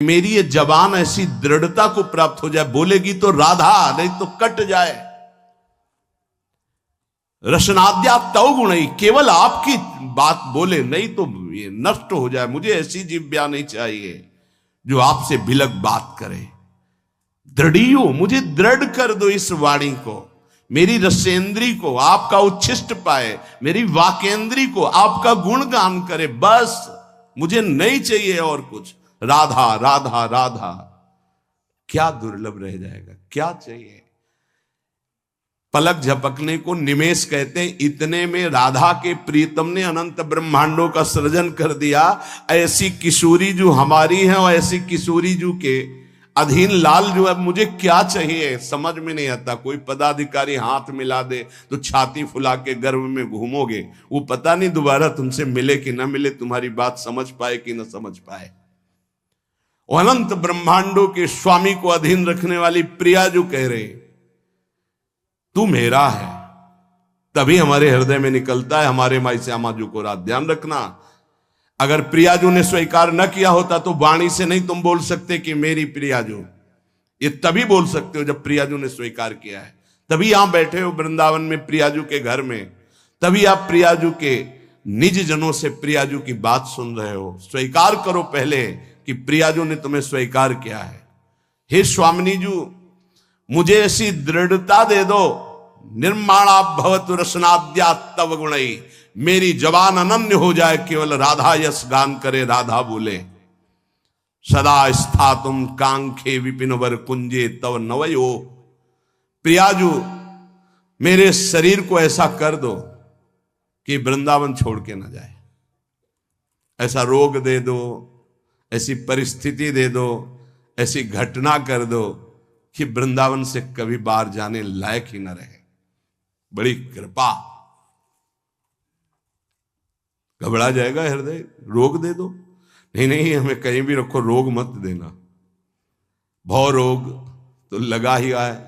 मेरी ये जबान ऐसी दृढ़ता को प्राप्त हो जाए, बोलेगी तो राधा नहीं तो कट जाए। रसनाद्या तव गुण ही, केवल आपकी बात बोले नहीं तो ये नष्ट हो जाए। मुझे ऐसी जिह्वा नहीं चाहिए जो आपसे बिलक बात करे। दृढ़ियो, मुझे दृढ़ कर दो इस वाणी को, मेरी रसेंद्री को आपका उच्छिष्ट पाए, मेरी वाकेंद्री को आपका गुणगान करे। बस मुझे नहीं चाहिए और कुछ। राधा राधा राधा, क्या दुर्लभ रह जाएगा, क्या चाहिए। पलक झपकने को निमेष कहते हैं। इतने में राधा के प्रीतम ने अनंत ब्रह्मांडों का सृजन कर दिया। ऐसी किशोरी जो हमारी है और ऐसी किशोरी जो के अधीन लाल जो है, मुझे क्या चाहिए समझ में नहीं आता। कोई पदाधिकारी हाथ मिला दे तो छाती फुला के गर्भ में घूमोगे, वो पता नहीं दोबारा तुमसे मिले कि ना मिले, तुम्हारी बात समझ पाए कि ना समझ पाए। अनंत ब्रह्मांडों के स्वामी को अधीन रखने वाली प्रिया जो कह रहे तू मेरा है, तभी हमारे हृदय में निकलता है हमारे माई श्यामा जी को रात। ध्यान रखना, अगर प्रियाजू ने स्वीकार न किया होता तो वाणी से नहीं तुम बोल सकते कि मेरी प्रियाजू। ये तभी बोल सकते हो जब प्रियाजू ने स्वीकार किया है। तभी यहां बैठे हो वृंदावन में प्रियाजू के घर में, तभी आप प्रियाजू के निज जनों से प्रियाजू की बात सुन रहे हो। स्वीकार करो पहले कि प्रियाजू ने तुम्हें स्वीकार किया है। हे स्वामिनी जू, मुझे ऐसी दृढ़ता दे दो, निर्माणा भवतु रसनाद्या तव गुणई, मेरी जबान अनन्य हो जाए, केवल राधा यश गान करे, राधा बोले। सदा स्थातुम कांखे विपिन वर कुंजे तव नवयो, प्रियाजू मेरे शरीर को ऐसा कर दो कि वृंदावन छोड़ के ना जाए। ऐसा रोग दे दो, ऐसी परिस्थिति दे दो, ऐसी घटना कर दो कि वृंदावन से कभी बाहर जाने लायक ही न रहे। बड़ी कृपा। घबरा जाएगा हृदय, रोग दे दो। नहीं नहीं, हमें कहीं भी रखो, रोग मत देना। भव रोग तो लगा ही आए,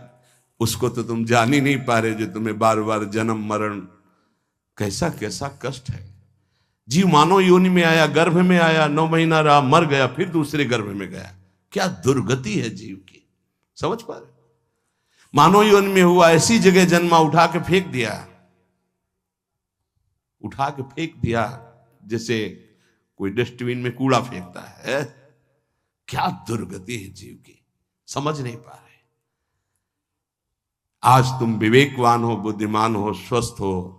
उसको तो तुम जान ही नहीं पा रहे, जो तुम्हें बार बार जन्म मरण, कैसा कैसा कष्ट है। जीव मानव योनि में आया, गर्भ में आया, 9 महीना रहा, मर गया, फिर दूसरे गर्भ में गया। क्या दुर्गति है जीव की, समझ पा रहे। मानव योनि में हुआ, ऐसी जगह जन्मा, उठा के फेंक दिया, उठा के फेंक दिया जैसे कोई डस्टबिन में कूड़ा फेंकता है। क्या दुर्गति है जीव की, समझ नहीं पा रहे। आज तुम विवेकवान हो, बुद्धिमान हो, स्वस्थ हो,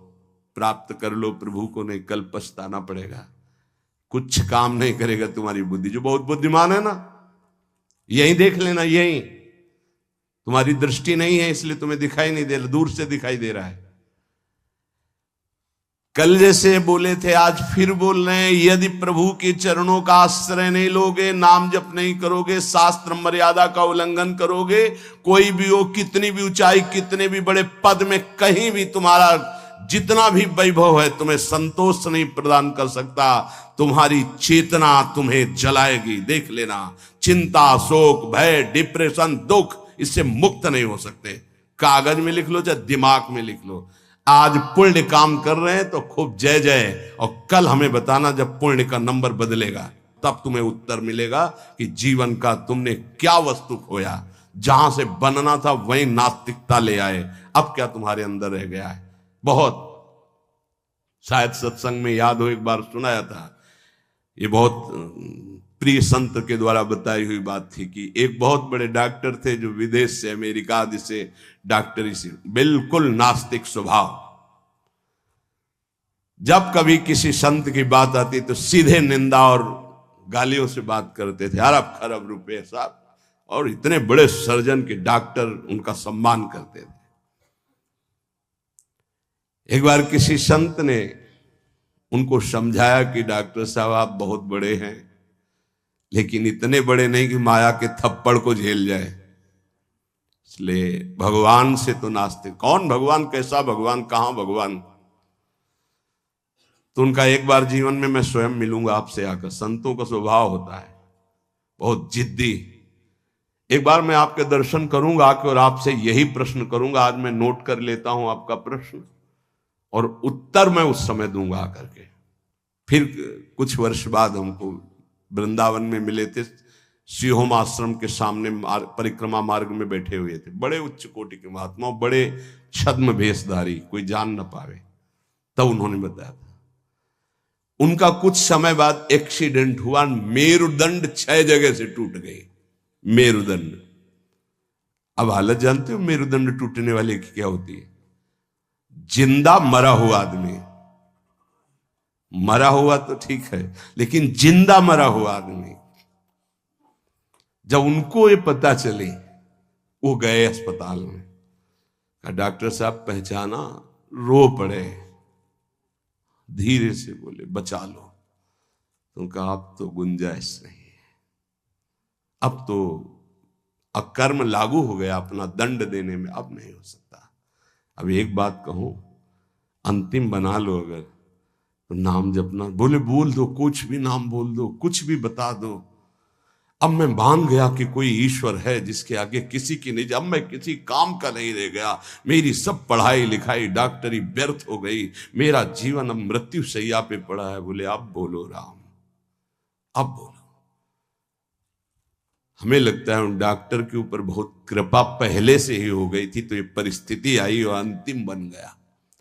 प्राप्त कर लो प्रभु को, नहीं कल पछताना पड़ेगा। कुछ काम नहीं करेगा तुम्हारी बुद्धि। जो बहुत बुद्धिमान है ना, यही देख लेना, यही तुम्हारी दृष्टि नहीं है इसलिए तुम्हें दिखाई नहीं दे रहा, दूर से दिखाई दे रहा है। कल जैसे बोले थे आज फिर बोल रहे हैं, यदि प्रभु के चरणों का आश्रय नहीं लोगे, नाम जप नहीं करोगे, शास्त्र मर्यादा का उल्लंघन करोगे, कोई भी हो, कितनी भी ऊंचाई, कितने भी बड़े पद में, कहीं भी तुम्हारा जितना भी वैभव है, तुम्हें संतोष नहीं प्रदान कर सकता। तुम्हारी चेतना तुम्हें जलाएगी, देख लेना। चिंता, शोक, भय, डिप्रेशन, दुख, इससे मुक्त नहीं हो सकते। कागज में लिख लो चाहे दिमाग में लिख लो। आज पुण्य काम कर रहे हैं तो खूब जय जय, और कल हमें बताना जब पुण्य का नंबर बदलेगा, तब तुम्हें उत्तर मिलेगा कि जीवन का तुमने क्या वस्तु खोया। जहां से बनना था वहीं नास्तिकता ले आए, अब क्या तुम्हारे अंदर रह गया है। बहुत शायद सत्संग में याद हो, एक बार सुनाया था, ये बहुत प्रिय संत के द्वारा बताई हुई बात थी कि एक बहुत बड़े डॉक्टर थे जो विदेश से, अमेरिका आदि से डॉक्टरी से, बिल्कुल नास्तिक स्वभाव। जब कभी किसी संत की बात आती तो सीधे निंदा और गालियों से बात करते थे। अरब खरब रुपए साहब, और इतने बड़े सर्जन के डॉक्टर उनका सम्मान करते थे। एक बार किसी संत ने उनको समझाया कि डॉक्टर साहब आप बहुत बड़े हैं, लेकिन इतने बड़े नहीं कि माया के थप्पड़ को झेल जाए, इसलिए भगवान से तो नास्तिक। कौन भगवान, कैसा भगवान, कहां भगवान। तो उनका एक बार जीवन में मैं स्वयं मिलूंगा आपसे आकर। संतों का स्वभाव होता है बहुत जिद्दी। एक बार मैं आपके दर्शन करूंगा आकर और आपसे यही प्रश्न करूंगा। आज मैं नोट कर लेता हूं आपका प्रश्न, और उत्तर मैं उस समय दूंगा आकर के। फिर कुछ वर्ष बाद हमको वृंदावन में मिले थे सिहोम आश्रम के सामने परिक्रमा मार्ग में बैठे हुए थे, बड़े उच्च कोटि के महात्मा, बड़े छद्म भेषधारी, कोई जान न पावे। तब उन्होंने बताया था, उनका कुछ समय बाद एक्सीडेंट हुआ, मेरुदंड 6 जगह से टूट गए। मेरुदंड, अब हालत जानते हो मेरुदंड टूटने वाले की क्या होती है? जिंदा मरा हुआ आदमी, मरा हुआ तो ठीक है, लेकिन जिंदा मरा हुआ आदमी, जब उनको ये पता चले, वो गए अस्पताल में, कहा डॉक्टर साहब पहचाना? रो पड़े, धीरे से बोले बचा लो। तो कहा अब तो गुंजाइश नहीं है, अब तो अकर्म लागू हो गया, अपना दंड देने में अब नहीं हो सकता। अब एक बात कहूं, अंतिम बना लो अगर, तो नाम जपना। बोले बोल दो, कुछ भी नाम बोल दो, कुछ भी बता दो। अब मैं मान गया कि कोई ईश्वर है जिसके आगे किसी की नहीं, अब मैं किसी काम का नहीं रह गया। मेरी सब पढ़ाई लिखाई डॉक्टरी व्यर्थ हो गई, मेरा जीवन अब मृत्यु शैया पे पड़ा है। बोले अब बोलो राम, अब बोलो। हमें लगता है उन डॉक्टर के ऊपर बहुत कृपा पहले से ही हो गई थी, तो ये परिस्थिति आई और अंतिम बन गया।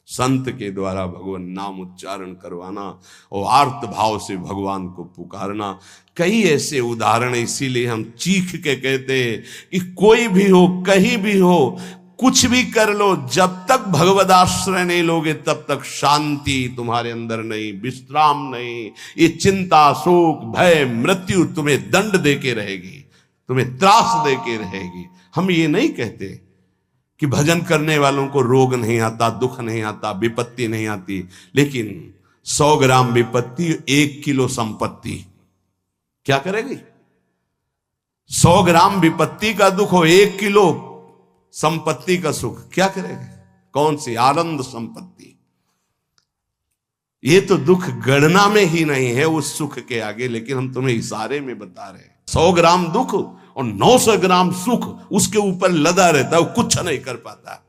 संत के द्वारा भगवान नाम उच्चारण करवाना और आर्त भाव से भगवान को पुकारना, कई ऐसे उदाहरण, इसीलिए हम चीख के कहते हैं कि कोई भी हो, कहीं भी हो, कुछ भी कर लो, जब तक भगवद आश्रय नहीं लोगे तब तक शांति तुम्हारे अंदर नहीं, विश्राम नहीं। ये चिंता, शोक, भय, मृत्यु तुम्हें दंड देके रहेगी, तुम्हें त्रास देके रहेगी। हम ये नहीं कहते कि भजन करने वालों को रोग नहीं आता, दुख नहीं आता, विपत्ति नहीं आती, लेकिन 100 ग्राम विपत्ति 1 किलो संपत्ति क्या करेगी? 100 ग्राम विपत्ति का दुख हो, 1 किलो संपत्ति का सुख क्या करेगा? कौन सी आनंद संपत्ति? ये तो दुख गणना में ही नहीं है उस सुख के आगे, लेकिन हम तुम्हें इशारे में बता रहे हैं। 100 ग्राम दुख और 900 ग्राम सुख उसके ऊपर लदा रहता है, वो कुछ नहीं कर पाता।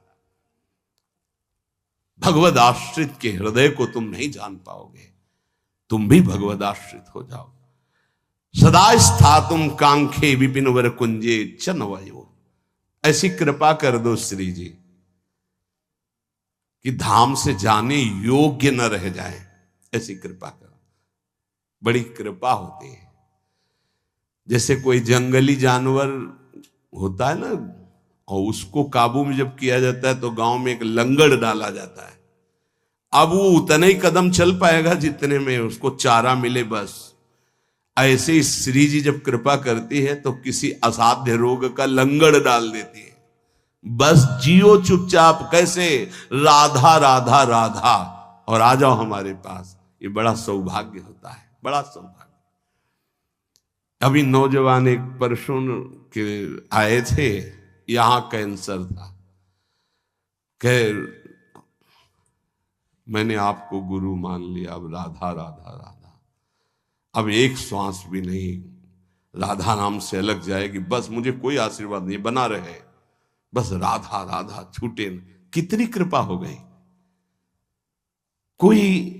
भगवद आश्रित के हृदय को तुम नहीं जान पाओगे। तुम भी भगवद आश्रित हो जाओ। सदा स्थातुम कांखे विपिन वर कुंजे चनवयो। ऐसी कृपा कर दो श्री जी कि धाम से जाने योग्य न रह जाए, ऐसी कृपा करो। बड़ी कृपा होती है। जैसे कोई जंगली जानवर होता है ना, और उसको काबू में जब किया जाता है तो गांव में एक लंगड़ डाला जाता है। अब वो उतने ही कदम चल पाएगा जितने में उसको चारा मिले, बस। ऐसे ही श्री जी जब कृपा करती है तो किसी असाध्य रोग का लंगड़ डाल देती है, बस जियो चुपचाप। कैसे? राधा राधा राधा, और आ जाओ हमारे पास। ये बड़ा सौभाग्य होता है, बड़ा सौभाग्य। अभी नौजवान एक परसों के आए थे, यहां कैंसर था। कह मैंने आपको गुरु मान लिया, अब राधा राधा राधा, अब एक श्वास भी नहीं राधा नाम से अलग जाएगी, बस मुझे कोई आशीर्वाद नहीं, बना रहे, बस राधा राधा छूटे न। कितनी कृपा हो गई। कोई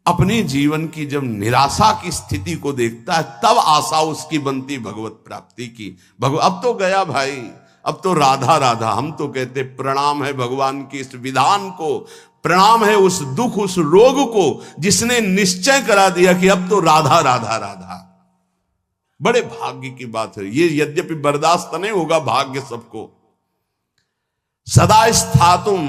अपने जीवन की जब निराशा की स्थिति को देखता है तब आशा उसकी बनती भगवत प्राप्ति की। अब तो गया भाई, अब तो राधा राधा। हम तो कहते प्रणाम है भगवान की इस विधान को, प्रणाम है उस दुख, उस रोग को जिसने निश्चय करा दिया कि अब तो राधा राधा राधा। बड़े भाग्य की बात है ये, यद्यपि बर्दाश्त नहीं होगा भाग्य सबको। सदा स्थातुम,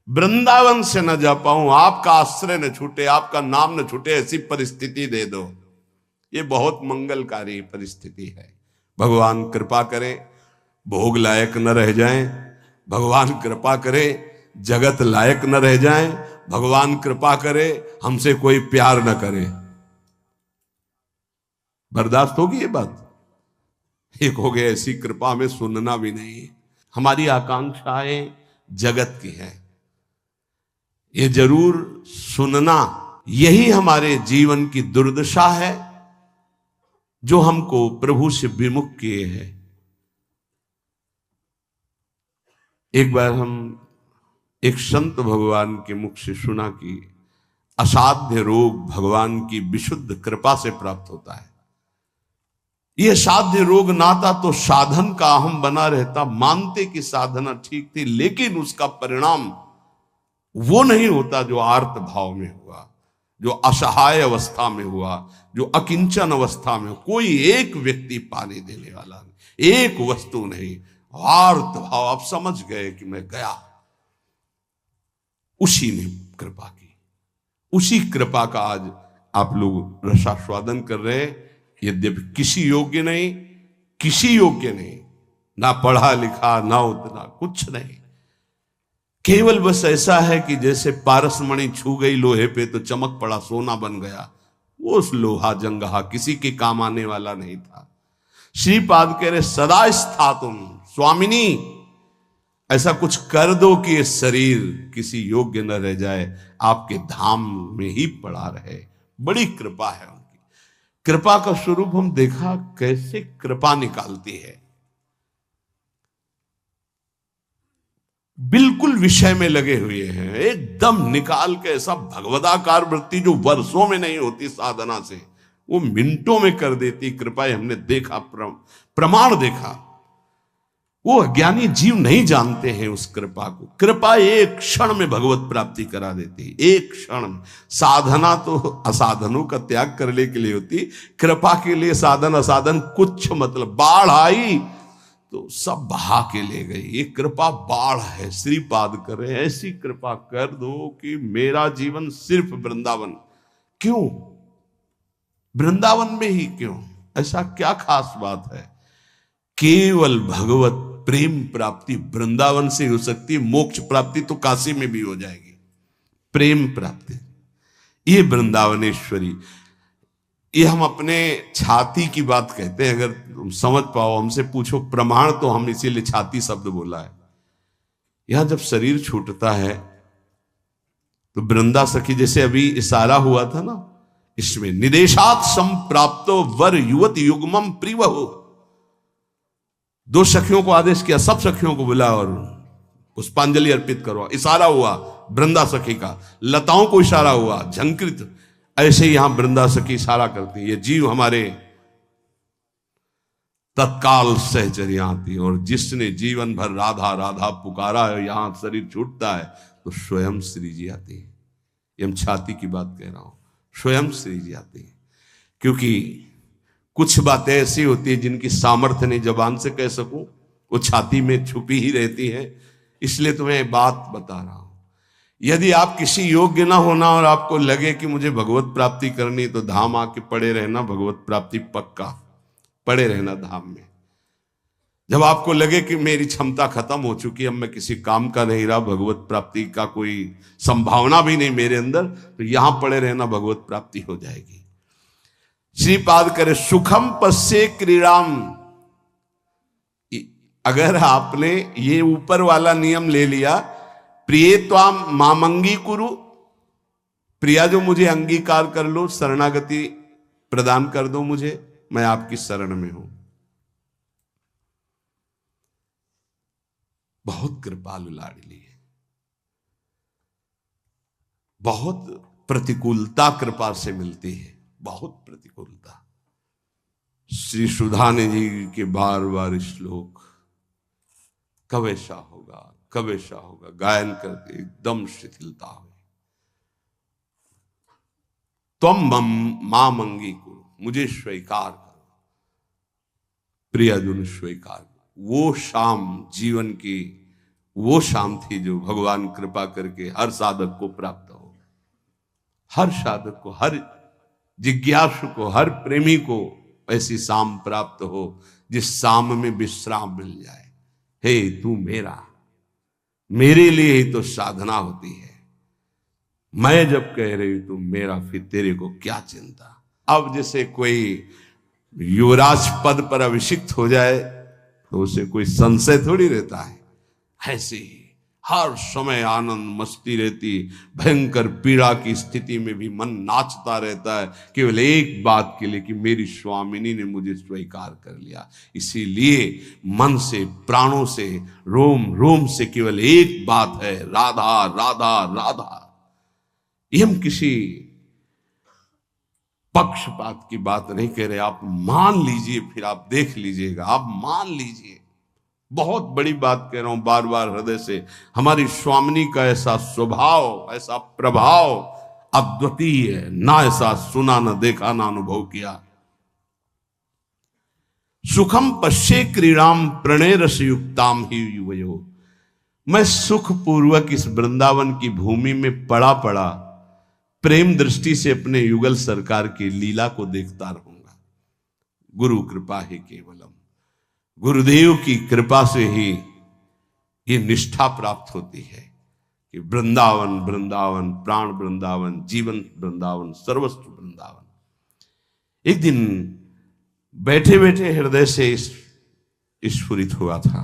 वृंदावन से न जा पाऊं, आपका आश्रय न छूटे, आपका नाम न छूटे, ऐसी परिस्थिति दे दो। ये बहुत मंगलकारी परिस्थिति है। भगवान कृपा करे भोग लायक न रह जाएं, भगवान कृपा करे जगत लायक न रह जाएं, भगवान कृपा करे हमसे कोई प्यार न करे। बर्दाश्त होगी ये बात? एक हो गया ऐसी कृपा में सुनना भी नहीं। हमारी आकांक्षाएं जगत की है, ये जरूर सुनना। यही हमारे जीवन की दुर्दशा है जो हमको प्रभु से विमुख किए हैं। एक बार हम एक संत भगवान के मुख से सुना कि असाध्य रोग भगवान की विशुद्ध कृपा से प्राप्त होता है। यह साध्य रोग नाता तो साधन का अहम बना रहता। मानते कि साधना ठीक थी, लेकिन उसका परिणाम वो नहीं होता जो आर्त भाव में हुआ, जो असहाय अवस्था में हुआ, जो अकिंचन अवस्था में। कोई एक व्यक्ति पानी देने वाला नहीं, एक वस्तु नहीं, आर्त भाव। आप समझ गए कि मैं गया, उसी ने कृपा की। उसी कृपा का आज आप लोग रसास्वादन कर रहे हैं। यद्यपि किसी योग्य नहीं, किसी योग्य नहीं, ना पढ़ा लिखा, ना उतना कुछ नहीं, केवल बस ऐसा है कि जैसे पारसमणि छू गई लोहे पे तो चमक पड़ा, सोना बन गया। वो उस लोहा जंगहा किसी के काम आने वाला नहीं था। श्रीपाद कह रहे सदा स्था तुम स्वामिनी, ऐसा कुछ कर दो कि ये शरीर किसी योग्य न रह जाए, आपके धाम में ही पड़ा रहे। बड़ी कृपा है उनकी। कृपा का स्वरूप हम देखा कैसे कृपा निकालती है। बिल्कुल विषय में लगे हुए हैं, एकदम निकाल के ऐसा भगवदाकार वृत्ति जो वर्षों में नहीं होती साधना से, वो मिनटों में कर देती कृपा। हमने देखा, प्रमाण देखा। वो अज्ञानी जीव नहीं जानते हैं उस कृपा को। कृपा एक क्षण में भगवत प्राप्ति करा देती, एक क्षण में। साधना तो असाधनों का त्याग करने के लिए होती, कृपा के लिए साधन असाधन कुछ मतलब। बाढ़ आई तो सब बहा के ले गई। ये कृपा बाढ़ है। श्रीपाद करे ऐसी कृपा कर दो कि मेरा जीवन सिर्फ वृंदावन। क्यों वृंदावन में ही? क्यों? ऐसा क्या खास बात है? केवल भगवत प्रेम प्राप्ति वृंदावन से हो सकती है। मोक्ष प्राप्ति तो काशी में भी हो जाएगी। प्रेम प्राप्ति ये वृंदावनेश्वरी। ये हम अपने छाती की बात कहते हैं। अगर तुम समझ पाओ, हमसे पूछो प्रमाण, तो हम इसीलिए छाती शब्द बोला है। यहां जब शरीर छूटता है तो वृंदा सखी, जैसे अभी इशारा हुआ था ना, इसमें निदेशात संप्राप्तो वर युवत युग्मम प्रिवहु। दो सखियों को आदेश किया, सब सखियों को बुला और पुष्पांजलि अर्पित करो। इशारा हुआ वृंदा सखी का, लताओं को इशारा हुआ, झंकृत। ऐसे ही यहां वृंदा सखी इशारा करती है। ये जीव हमारे तत्काल सहचर्या आती है। और जिसने जीवन भर राधा राधा पुकारा है, यहां शरीर छूटता है तो स्वयं श्री जी आती है। ये हम छाती की बात कह रहा हूं, स्वयं श्री जी आती है। क्योंकि कुछ बातें ऐसी होती है जिनकी सामर्थ्य नहीं जबान से कह सकूं, वो छाती में छुपी ही रहती है। इसलिए तुम्हें बात बता रहा हूं। यदि आप किसी योग्य ना होना और आपको लगे कि मुझे भगवत प्राप्ति करनी, तो धाम आके पड़े रहना, भगवत प्राप्ति पक्का। पड़े रहना धाम में। जब आपको लगे कि मेरी क्षमता खत्म हो चुकी, अब मैं किसी काम का नहीं रहा, भगवत प्राप्ति का कोई संभावना भी नहीं मेरे अंदर, तो यहां पड़े रहना, भगवत प्राप्ति हो जाएगी। श्रीपाद करे सुखम पश्ये क्रीड़ाम। अगर आपने ये ऊपर वाला नियम ले लिया, प्रिय त्वाम मामंगी कुरु, प्रिया जो मुझे अंगीकार कर लो, शरणागति प्रदान कर दो मुझे, मैं आपकी शरण में हूं। बहुत कृपालु लाडली है। बहुत प्रतिकूलता कृपा से मिलती है, बहुत प्रतिकूलता। श्री सुधाने जी के बार बार श्लोक, कब ऐसा होगा, कब ऐसा होगा, गायन करके एकदम शिथिलता हुई। तुम मां मंगी करो, मुझे स्वीकार करो, प्रियजन स्वीकार करो। वो शाम जीवन की वो शाम थी जो भगवान कृपा करके हर साधक को प्राप्त हो। हर साधक को, हर जिज्ञासु को, हर प्रेमी को ऐसी शाम प्राप्त हो जिस शाम में विश्राम मिल जाए। हे तू मेरा, मेरे लिए ही तो साधना होती है। मैं जब कह रही तू मेरा, फिर तेरे को क्या चिंता। अब जैसे कोई युवराज पद पर अभिषिक्त हो जाए तो उसे कोई संशय थोड़ी रहता है। ऐसे ही हर समय आनंद मस्ती रहती, भयंकर पीड़ा की स्थिति में भी मन नाचता रहता है, केवल एक बात के लिए कि मेरी स्वामिनी ने मुझे स्वीकार कर लिया। इसीलिए मन से, प्राणों से, रोम रोम से केवल एक बात है, राधा राधा राधा। ये हम किसी पक्षपात की बात नहीं कह रहे, आप मान लीजिए, फिर आप देख लीजिएगा, आप मान लीजिए। बहुत बड़ी बात कह रहा हूं बार बार हृदय से। हमारी स्वामिनी का ऐसा स्वभाव, ऐसा प्रभाव अद्वितीय है, ना ऐसा सुना, ना देखा, ना अनुभव किया। सुखम पश्ये क्रीड़ाम प्रणय रस युक्ताम ही युवयो। मैं सुख पूर्वक इस वृंदावन की भूमि में पड़ा पड़ा प्रेम दृष्टि से अपने युगल सरकार की लीला को देखता रहूंगा। गुरु कृपा ही केवलम, गुरुदेव की कृपा से ही ये निष्ठा प्राप्त होती है कि वृंदावन वृंदावन, प्राण वृंदावन, जीवन वृंदावन, सर्वस्व वृंदावन। एक दिन बैठे बैठे हृदय से स्फुरित हुआ था,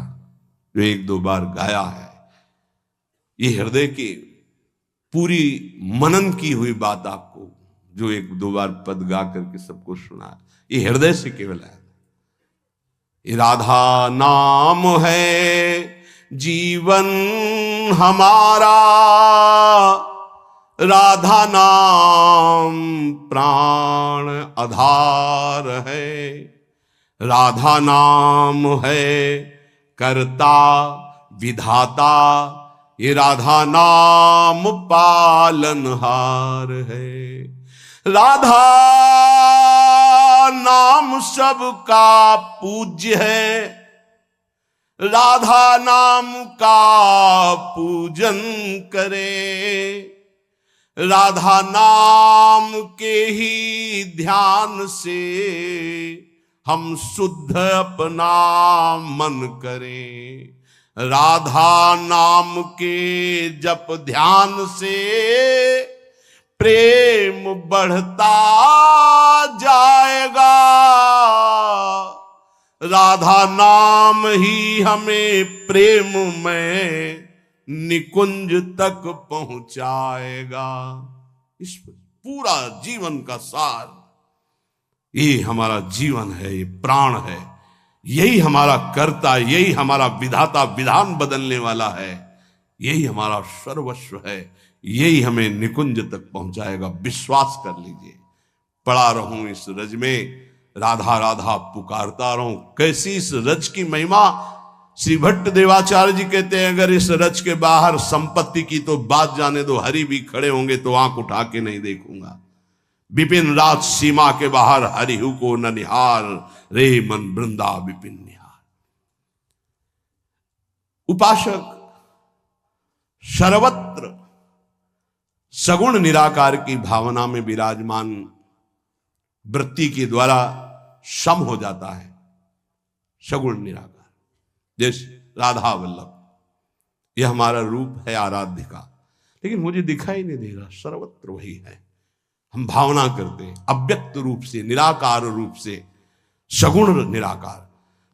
जो एक दो बार गाया है। ये हृदय की पूरी मनन की हुई बात आपको जो एक दो बार पद गा करके सबको सुना, ये हृदय से केवल है। ये राधा नाम है जीवन हमारा, राधा नाम प्राण आधार है, राधा नाम है कर्ता विधाता, ये राधा नाम पालनहार है। राधा नाम सबका पूज्य है, राधा नाम का पूजन करे, राधा नाम के ही ध्यान से हम शुद्ध अपना मन करें। राधा नाम के जप ध्यान से प्रेम बढ़ता जाएगा, राधा नाम ही हमें प्रेम में निकुंज तक पहुंचाएगा। इस पूरा जीवन का सार, ये हमारा जीवन है, ये प्राण है, यही हमारा कर्ता, यही हमारा विधाता, विधान बदलने वाला है, यही हमारा सर्वस्व है, यही हमें निकुंज तक पहुंचाएगा। विश्वास कर लीजिए। पड़ा रहूं इस रज में, राधा राधा पुकारता रहूं। कैसी इस रज की महिमा। श्री भट्ट देवाचार्य जी कहते हैं, अगर इस रज के बाहर संपत्ति की तो बात जाने दो, हरि भी खड़े होंगे तो आंख उठा के नहीं देखूंगा। विपिन राज सीमा के बाहर हरिहु को न निहार, रे मन वृंदा विपिन निहार। उपासक सर्वत्र सगुण निराकार की भावना में विराजमान वृत्ति के द्वारा सम हो जाता है। सगुण निराकार जैसे राधा वल्लभ, यह हमारा रूप है आराध्य का, लेकिन मुझे दिखाई नहीं दे रहा, सर्वत्र वही है। हम भावना करते हैं अव्यक्त रूप से, निराकार रूप से, सगुण निराकार।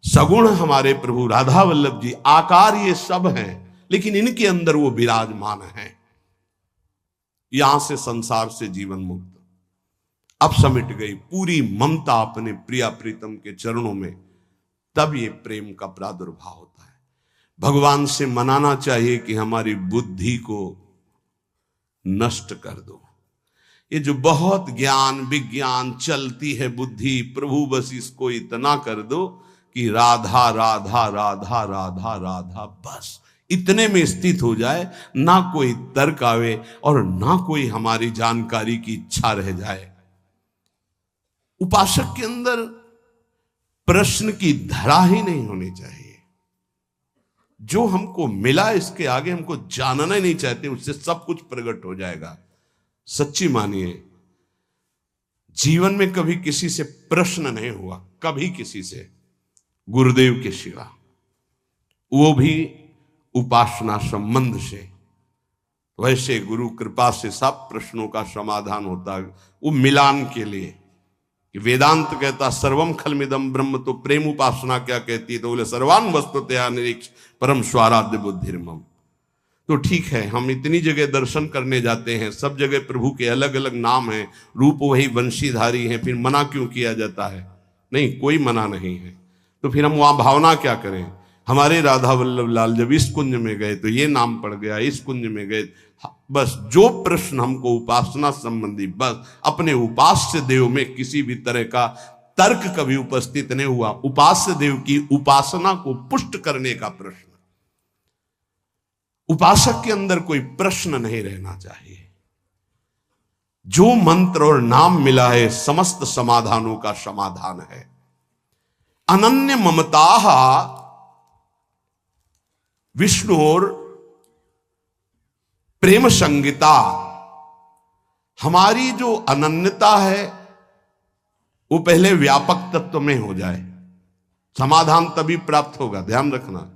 सगुण हमारे प्रभु राधा वल्लभ जी, आकार ये सब हैं, लेकिन इनके अंदर वो विराजमान है। यहां से संसार से जीवन मुक्त अब समिट गई पूरी ममता अपने प्रिया प्रीतम के चरणों में, तब ये प्रेम का प्रादुर्भाव होता है। भगवान से मनाना चाहिए कि हमारी बुद्धि को नष्ट कर दो। ये जो बहुत ज्ञान विज्ञान चलती है बुद्धि, प्रभु बस इसको इतना कर दो कि राधा राधा राधा राधा राधा, बस इतने में स्थित हो जाए, ना कोई तर्क आवे और ना कोई हमारी जानकारी की इच्छा रह जाए। उपासक के अंदर प्रश्न की धरा ही नहीं होनी चाहिए। जो हमको मिला इसके आगे हमको जानना ही नहीं चाहते, उससे सब कुछ प्रकट हो जाएगा। सच्ची मानिए, जीवन में कभी किसी से प्रश्न नहीं हुआ, कभी किसी से, गुरुदेव के सिवा, वो भी उपासना संबंध से। वैसे गुरु कृपा से सब प्रश्नों का समाधान होता है, वो मिलान के लिए। कि वेदांत कहता सर्वम खलमिदम ब्रह्म, तो प्रेम उपासना क्या कहती है? तो बोले सर्वान वस्तुतया निरीक्ष परम स्वाराध्य बुद्धिर्मम। तो ठीक है, हम इतनी जगह दर्शन करने जाते हैं, सब जगह प्रभु के अलग अलग नाम हैं, रूप वही वंशीधारी हैं, फिर मना क्यों किया जाता है? नहीं, कोई मना नहीं है। तो फिर हम वहां भावना क्या करें? हमारे राधा वल्लभ लाल जब इस कुंज में गए तो ये नाम पड़ गया, इस कुंज में गए। बस जो प्रश्न हमको उपासना संबंधी, बस अपने उपास्य देव में किसी भी तरह का तर्क कभी उपस्थित नहीं हुआ। उपास्य देव की उपासना को पुष्ट करने का प्रश्न, उपासक के अंदर कोई प्रश्न नहीं रहना चाहिए। जो मंत्र और नाम मिला है समस्त समाधानों का समाधान है। अनन्य ममता विष्णु और प्रेम संगीता। हमारी जो अनन्यता है वो पहले व्यापक तत्व में हो जाए, समाधान तभी प्राप्त होगा। ध्यान रखना,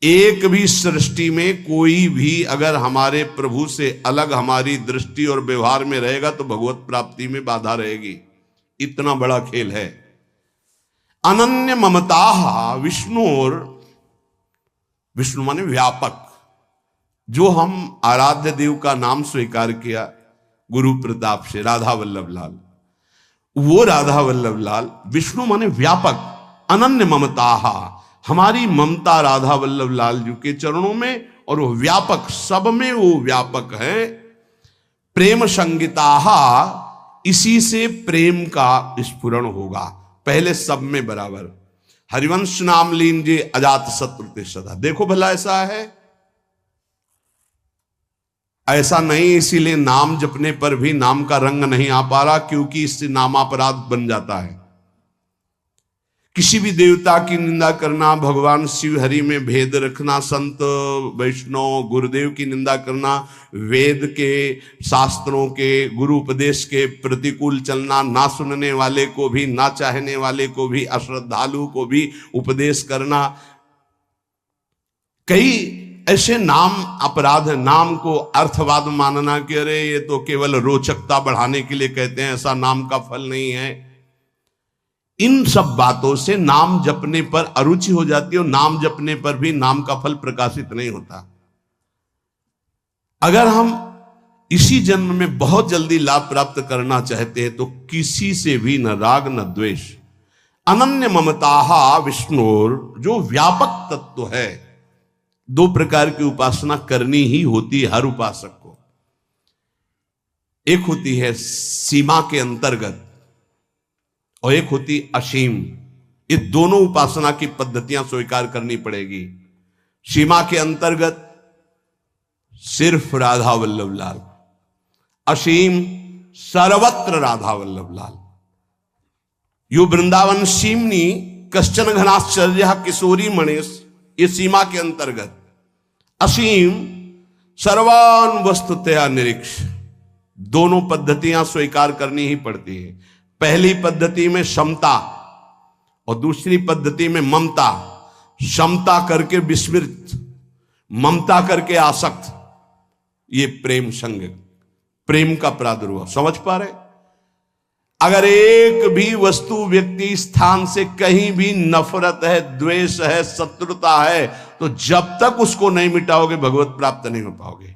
एक भी सृष्टि में कोई भी अगर हमारे प्रभु से अलग हमारी दृष्टि और व्यवहार में रहेगा तो भगवत प्राप्ति में बाधा रहेगी। इतना बड़ा खेल है। अनन्य ममता विष्णु, और विष्णु माने व्यापक। जो हम आराध्य देव का नाम स्वीकार किया गुरु प्रताप से, राधा वल्लभ लाल, वो राधा वल्लभ लाल विष्णु माने व्यापक। अनन्य ममता, हमारी ममता राधा वल्लभ लाल जी के चरणों में, और वो व्यापक, सब में वो व्यापक है। प्रेम संगीता, इसी से प्रेम का स्फुरण होगा। पहले सब में बराबर। हरिवंश नाम लीजिए अजात शत्रु ते सदा। देखो भला ऐसा है? ऐसा नहीं। इसीलिए नाम जपने पर भी नाम का रंग नहीं आ पा रहा, क्योंकि इससे नामापराध बन जाता है। किसी भी देवता की निंदा करना, भगवान शिव हरि में भेद रखना, संत वैष्णव गुरुदेव की निंदा करना, वेद के शास्त्रों के गुरु उपदेश के प्रतिकूल चलना, ना सुनने वाले को भी, ना चाहने वाले को भी, अश्रद्धालु को भी उपदेश करना, कई ऐसे नाम अपराध है। नाम को अर्थवाद मानना कि अरे ये तो केवल रोचकता बढ़ाने के लिए कहते हैं, ऐसा नाम का फल नहीं है। इन सब बातों से नाम जपने पर अरुचि हो जाती है, और नाम जपने पर भी नाम का फल प्रकाशित नहीं होता। अगर हम इसी जन्म में बहुत जल्दी लाभ प्राप्त करना चाहते हैं तो किसी से भी न राग न द्वेष। अनन्य ममता विष्णुर, जो व्यापक तत्व है। दो प्रकार की उपासना करनी ही होती है हर उपासक को। एक होती है सीमा के अंतर्गत, और एक होती असीम। ये दोनों उपासना की पद्धतियां स्वीकार करनी पड़ेगी। सीमा के अंतर्गत सिर्फ राधा वल्लभ लाल, असीम सर्वत्र राधा वल्लभ लाल। यो वृंदावन सीमनी कश्चन घनाश्चर्य किशोरी मणेश, ये सीमा के अंतर्गत। असीम सर्वान वस्तुतया निरीक्ष। दोनों पद्धतियां स्वीकार करनी ही पड़ती है। पहली पद्धति में समता और दूसरी पद्धति में ममता। समता करके विस्मृत, ममता करके आसक्त। ये प्रेम संग, प्रेम का प्रादुर्भाव। समझ पा रहे? अगर एक भी वस्तु व्यक्ति स्थान से कहीं भी नफरत है, द्वेष है, शत्रुता है, तो जब तक उसको नहीं मिटाओगे भगवत प्राप्त नहीं हो पाओगे।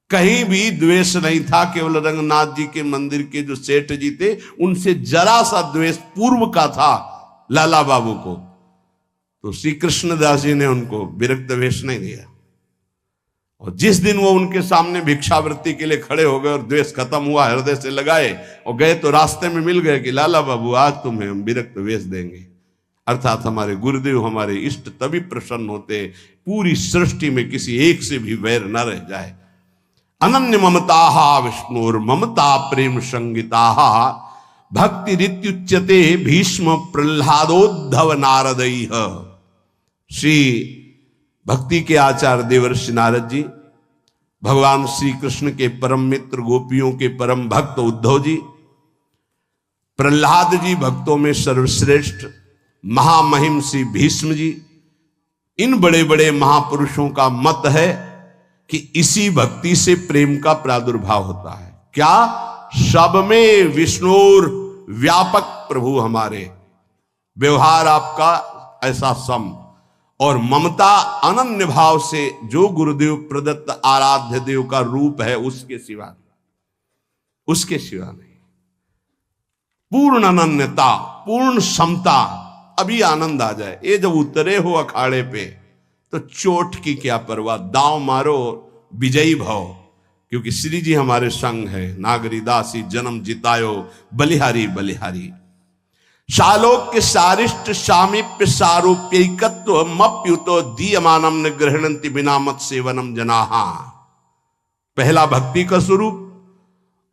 कहीं भी द्वेष नहीं था। केवल रंगनाथ जी के मंदिर के जो सेठ जी थे उनसे जरा सा द्वेष पूर्व का था लाला बाबू को, तो श्री कृष्णदास जी ने उनको विरक्त वेश नहीं दिया। और जिस दिन वो उनके सामने भिक्षावृत्ति के लिए खड़े हो गए और द्वेष खत्म हुआ, हृदय से लगाए और गए, तो रास्ते में मिल गए कि लाला बाबू आज तुम्हें हम विरक्त वेश देंगे। अर्थात हमारे गुरुदेव, हमारे इष्ट तभी प्रसन्न होते पूरी सृष्टि में किसी एक से भी वैर न रह जाए। अनन्य ममता विष्णुर ममता प्रेम संगीता भक्ति रित्युच्यते भीष्म प्रह्लादोद्धव नारदैः। श्री भक्ति के आचार्य देवर्षि नारद जी, भगवान श्री कृष्ण के परम मित्र, गोपियों के परम भक्त उद्धव जी, प्रह्लाद जी भक्तों में सर्वश्रेष्ठ, महामहिम श्री भीष्म जी, इन बड़े बड़े महापुरुषों का मत है कि इसी भक्ति से प्रेम का प्रादुर्भाव होता है। क्या? सब में विष्णुर व्यापक प्रभु हमारे, व्यवहार आपका ऐसा सम, और ममता अनन्य भाव से जो गुरुदेव प्रदत्त आराध्य देव का रूप है उसके सिवा, उसके सिवा नहीं। पूर्ण अनन्यता, पूर्ण समता। अभी आनंद आ जाए। ये जब उतरे हो अखाड़े पे तो चोट की क्या परवाह, दांव मारो विजयी भव, क्योंकि श्री जी हमारे संग है। नागरी दासी जन्म जितायो बलिहारी बलिहारी। शालोक के सारिष्ट सामीप्य सारूप्यकत्व मप्युतो दीयमानम न गृहणंति बिना मत सेवनम जनाहा। पहला भक्ति का स्वरूप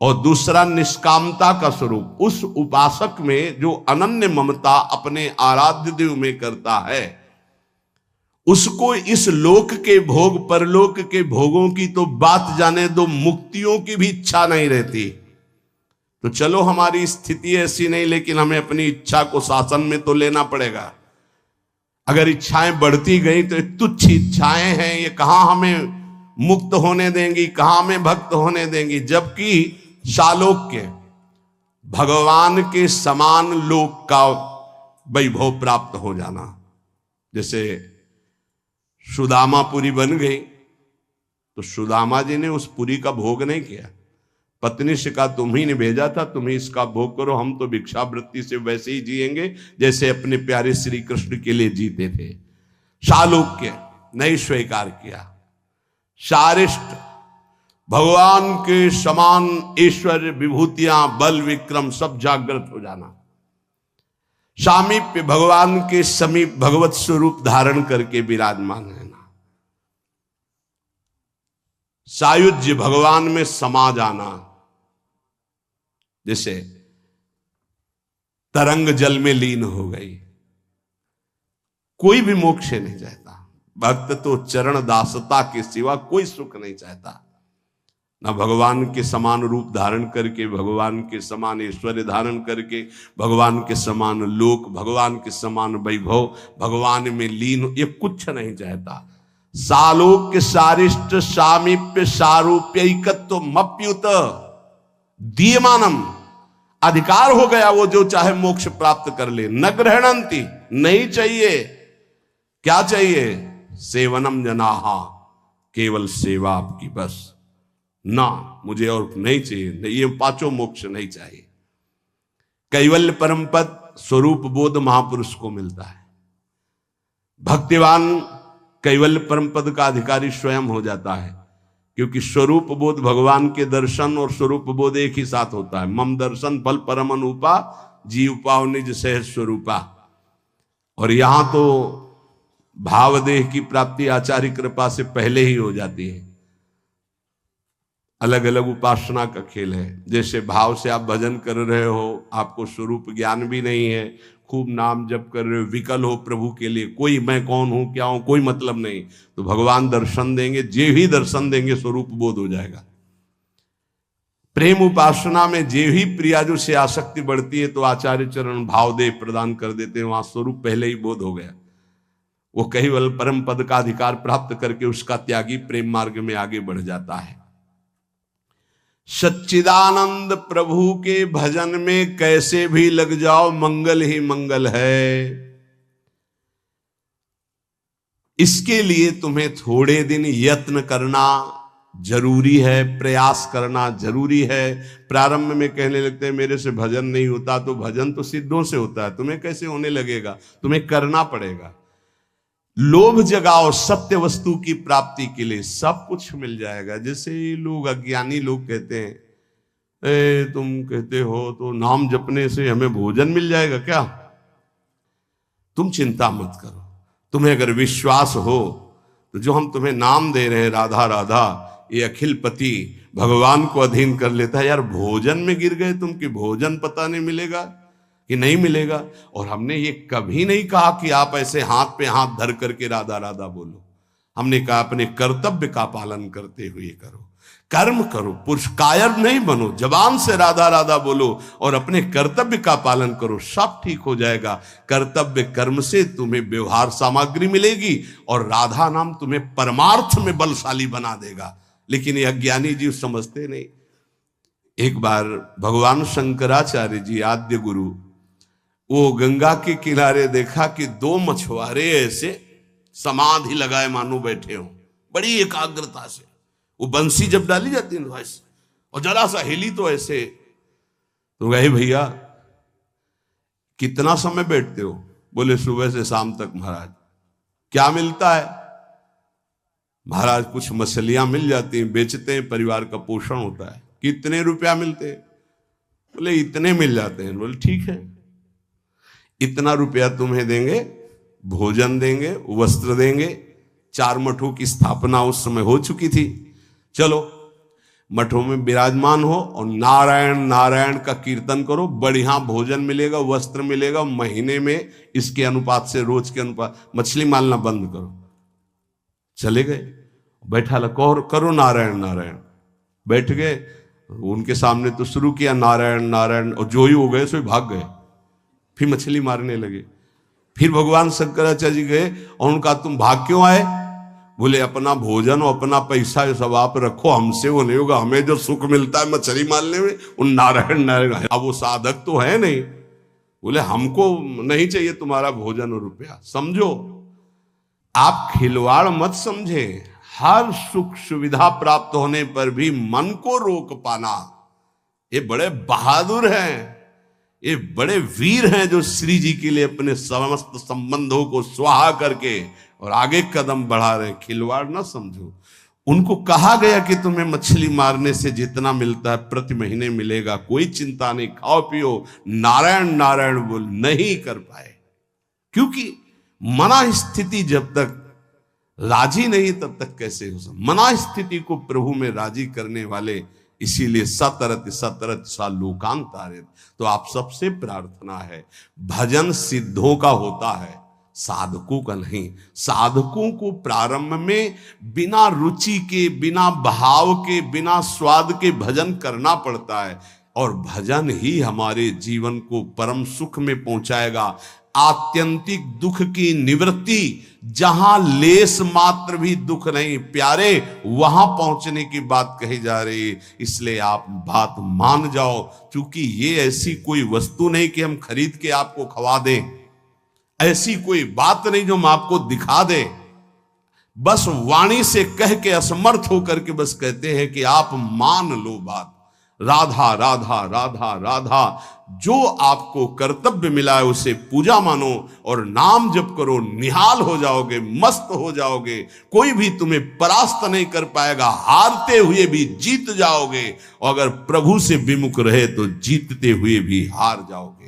और दूसरा निष्कामता का स्वरूप। उस उपासक में जो अनन्य ममता अपने आराध्य देव में करता है, उसको इस लोक के भोग परलोक के भोगों की तो बात जाने दो, मुक्तियों की भी इच्छा नहीं रहती। तो चलो हमारी स्थिति ऐसी नहीं, लेकिन हमें अपनी इच्छा को शासन में तो लेना पड़ेगा। अगर इच्छाएं बढ़ती गई तो तुच्छ इच्छाएं हैं, ये कहां हमें मुक्त होने देंगी, कहां हमें भक्त होने देंगी। जबकि शालोक्य भगवान के समान लोक का वैभव प्राप्त हो जाना। जैसे सुदामा पुरी बन गई तो सुदामा जी ने उस पुरी का भोग नहीं किया, पत्नी से कहा तुम ही ने भेजा था, तुम ही इसका भोग करो, हम तो भिक्षावृत्ति से वैसे ही जिएंगे जैसे अपने प्यारे श्री कृष्ण के लिए जीते थे। शालोक्य नहीं स्वीकार किया। शारिष्ट भगवान के समान ऐश्वर्य विभूतियां बल विक्रम सब जागृत हो जाना। सामीप्य भगवान के समीप भगवत स्वरूप धारण करके विराजमान रहना। सायुज्य भगवान में समा जाना। जैसे तरंग जल में लीन हो गई, कोई भी मोक्ष नहीं चाहता। भक्त तो चरण दासता के सिवा कोई सुख नहीं चाहता। ना भगवान के समान रूप धारण करके, भगवान के समान ऐश्वर्य धारण करके, भगवान के समान लोक, भगवान के समान वैभव, भगवान में लीन, ये कुछ नहीं चाहता। सालोक के सारिष्ट सामीप्य सारूप्यकत्व मप्युत दीयमानम। अधिकार हो गया, वो जो चाहे मोक्ष प्राप्त कर ले। न ग्रहणंती, नहीं चाहिए। क्या चाहिए? सेवनम जनाहा, केवल सेवा आपकी बस। ना मुझे और नहीं चाहिए, नहीं, ये पांचों मोक्ष नहीं चाहिए। कैवल्य परम पद स्वरूप बोध महापुरुष को मिलता है। भक्तिवान कैवल्य परम पद का अधिकारी स्वयं हो जाता है, क्योंकि स्वरूप बोध भगवान के दर्शन और स्वरूप बोध एक ही साथ होता है। मम दर्शन फल परम अनुपा जीव पाव निज सहज स्वरूपा। और यहां तो भावदेह की प्राप्ति आचार्य कृपा से पहले ही हो जाती है। अलग अलग उपासना का खेल है। जैसे भाव से आप भजन कर रहे हो, आपको स्वरूप ज्ञान भी नहीं है, खूब नाम जप कर रहे हो, विकल हो प्रभु के लिए, कोई मैं कौन हूं क्या हूं कोई मतलब नहीं, तो भगवान दर्शन देंगे, जे ही दर्शन देंगे स्वरूप बोध हो जाएगा। प्रेम उपासना में जे ही प्रियाजु से आसक्ति बढ़ती है तो आचार्य चरण भावदेह प्रदान कर देते हैं, वहां स्वरूप पहले ही बोध हो गया। वो केवल परम पद का अधिकार प्राप्त करके उसका त्यागी प्रेम मार्ग में आगे बढ़ जाता है। सच्चिदानंद प्रभु के भजन में कैसे भी लग जाओ, मंगल ही मंगल है। इसके लिए तुम्हें थोड़े दिन यत्न करना जरूरी है, प्रयास करना जरूरी है। प्रारंभ में कहने लगते हैं मेरे से भजन नहीं होता, तो भजन तो सिद्धों से होता है, तुम्हें कैसे होने लगेगा? तुम्हें करना पड़ेगा। लोभ जगाओ सत्य वस्तु की प्राप्ति के लिए, सब कुछ मिल जाएगा। जैसे लोग अज्ञानी लोग कहते हैं तुम कहते हो तो नाम जपने से हमें भोजन मिल जाएगा क्या? तुम चिंता मत करो। तुम्हें अगर विश्वास हो तो जो हम तुम्हें नाम दे रहे हैं राधा राधा, ये अखिल पति भगवान को अधीन कर लेता है। यार भोजन में गिर गए तुम कि भोजन पता नहीं मिलेगा कि नहीं मिलेगा। और हमने ये कभी नहीं कहा कि आप ऐसे हाथ पे हाथ धर करके राधा राधा बोलो। हमने कहा अपने कर्तव्य का पालन करते हुए करो, कर्म करो, पुरुष कायर नहीं बनो, जबान से राधा राधा बोलो और अपने कर्तव्य का पालन करो, सब ठीक हो जाएगा। कर्तव्य कर्म से तुम्हें व्यवहार सामग्री मिलेगी और राधा नाम तुम्हें परमार्थ में बलशाली बना देगा। लेकिन ये अज्ञानी जीव समझते नहीं। एक बार भगवान शंकराचार्य जी आद्य गुरु, वो गंगा के किनारे देखा कि दो मछुआरे ऐसे समाधि लगाए मानो बैठे हो, बड़ी एकाग्रता से। वो बंसी जब डाली जाती है ऐसे, और जरा सा हिली तो ऐसे, तो गए भैया कितना समय बैठते हो? बोले सुबह से शाम तक महाराज। क्या मिलता है? महाराज कुछ मछलियां मिल जाती हैं, बेचते हैं, परिवार का पोषण होता है। कितने रुपया मिलते हैं? बोले इतने मिल जाते हैं। बोले ठीक है, इतना रुपया तुम्हें देंगे, भोजन देंगे, वस्त्र देंगे। 4 मठों की स्थापना उस समय हो चुकी थी। चलो मठों में विराजमान हो और नारायण नारायण का कीर्तन करो, बढ़िया भोजन मिलेगा, वस्त्र मिलेगा। महीने में इसके अनुपात से, रोज के अनुपात, मछली मारना बंद करो। चले गए, बैठा लको करो नारायण नारायण। बैठ गए, उनके सामने तो शुरू किया नारायण नारायण, और जो ही हो गए सो भाग गए। फिर मछली मारने लगे। फिर भगवान शंकराचार्य जी गए और उनका तुम भाग क्यों आए? बोले अपना भोजन और अपना पैसा ये सब आप रखो, हमसे वो नहीं होगा। हमें जो सुख मिलता है मछली मारने में, उन नारायण नारायण। अब वो साधक तो है नहीं। बोले हमको नहीं चाहिए तुम्हारा भोजन और रुपया। समझो, आप खिलवाड़ मत समझे। हर सुख सुविधा प्राप्त होने पर भी मन को रोक पाना, ये बड़े बहादुर हैं, ये बड़े वीर हैं जो श्री जी के लिए अपने समस्त संबंधों को स्वाहा करके और आगे कदम बढ़ा रहे हैं। खिलवाड़ ना समझो। उनको कहा गया कि तुम्हें मछली मारने से जितना मिलता है प्रति महीने मिलेगा, कोई चिंता नहीं, खाओ पियो, नारायण नारायण बोल। नहीं कर पाए, क्योंकि मना स्थिति जब तक राजी नहीं तब तक कैसे हो सकता। मना स्थिति को प्रभु में राजी करने वाले, इसीलिए सतरत सतरत सा लोकांतारित। तो आप सबसे प्रार्थना है, भजन सिद्धों का होता है, साधकों का नहीं। साधकों को प्रारंभ में बिना रुचि के, बिना भाव के, बिना स्वाद के भजन करना पड़ता है, और भजन ही हमारे जीवन को परम सुख में पहुंचाएगा। आत्यंतिक दुख की निवृत्ति, जहां लेस मात्र भी दुख नहीं प्यारे, वहां पहुंचने की बात कही जा रही है। इसलिए आप बात मान जाओ, क्योंकि ये ऐसी कोई वस्तु नहीं कि हम खरीद के आपको खवा दें, ऐसी कोई बात नहीं जो हम आपको दिखा दें। बस वाणी से कह के असमर्थ होकर के बस कहते हैं कि आप मान लो बात। राधा राधा राधा राधा, जो आपको कर्तव्य मिला है उसे पूजा मानो और नाम जप करो, निहाल हो जाओगे, मस्त हो जाओगे। कोई भी तुम्हें परास्त नहीं कर पाएगा, हारते हुए भी जीत जाओगे, और अगर प्रभु से विमुख रहे तो जीतते हुए भी हार जाओगे।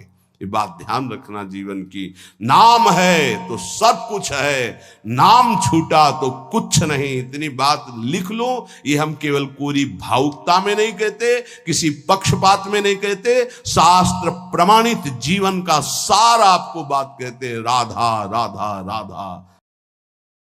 ये बात ध्यान रखना जीवन की। नाम है तो सब कुछ है, नाम छूटा तो कुछ नहीं। इतनी बात लिख लो। ये हम केवल कोरी भावुकता में नहीं कहते, किसी पक्षपात में नहीं कहते, शास्त्र प्रमाणित जीवन का सार आपको बात कहते हैं। राधा राधा राधा।